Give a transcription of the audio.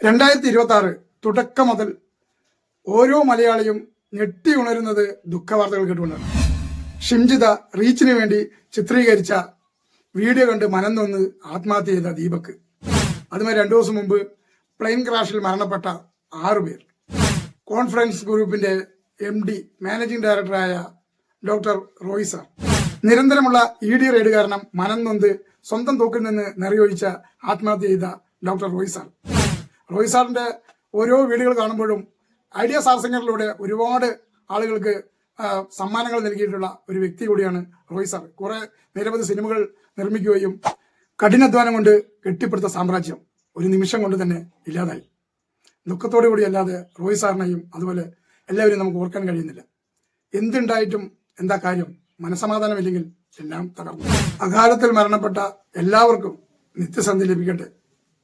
2026 തുടക്കം മുതൽ ഓരോ മലയാളിയും ഞെട്ടി ഉണരുന്നത് ദുഃഖവാർത്തകൾ കേട്ടുകൊണ്ടാണ്. ഷിംജിത റീച്ചിന് വേണ്ടി ചിത്രീകരിച്ച വീഡിയോ കണ്ട് മനം നൊന്ന് ആത്മഹത്യ ചെയ്ത ദീപക്, അതുമായി 2 ദിവസം മുമ്പ് പ്ലെയിൻ ക്രാഷിൽ മരണപ്പെട്ട 6 പേർ, കോൺഫറൻസ് ഗ്രൂപ്പിന്റെ MD മാനേജിംഗ് ഡയറക്ടറായ ഡോക്ടർ റോയ് സാർ, നിരന്തരമുള്ള ED റെയ്ഡ് കാരണം മനം നൊന്ത് സ്വന്തം തോക്കിൽ നിന്ന് നിറയൊഴിച്ച ആത്മഹത്യ ചെയ്ത ഡോക്ടർ റോയ് സാറിന്റെ ഓരോ വീഡിയോകൾ കാണുമ്പോഴും ഐഡിയ സ്റ്റാർ സിംഗറിലൂടെ ഒരുപാട് ആളുകൾക്ക് സമ്മാനങ്ങൾ നൽകിയിട്ടുള്ള ഒരു വ്യക്തി കൂടിയാണ് റോയ് സാർ. നിരവധി സിനിമകൾ നിർമ്മിക്കുകയും കഠിനാധ്വാനം കൊണ്ട് കെട്ടിപ്പടുത്ത സാമ്രാജ്യം ഒരു നിമിഷം കൊണ്ട് തന്നെ ഇല്ലാതായി. ദുഃഖത്തോടു കൂടി അല്ലാതെ റോയ് സാറിനെയും അതുപോലെ എല്ലാവരും നമുക്ക് ഓർക്കാൻ കഴിയുന്നില്ല. എന്തുണ്ടായിട്ടും എന്താ കാര്യം? മനസമാധാനമില്ലെങ്കിൽ എല്ലാം തകർന്നു. അകാലത്തിൽ മരണപ്പെട്ട എല്ലാവർക്കും നിത്യസന്ധി ലഭിക്കട്ടെ.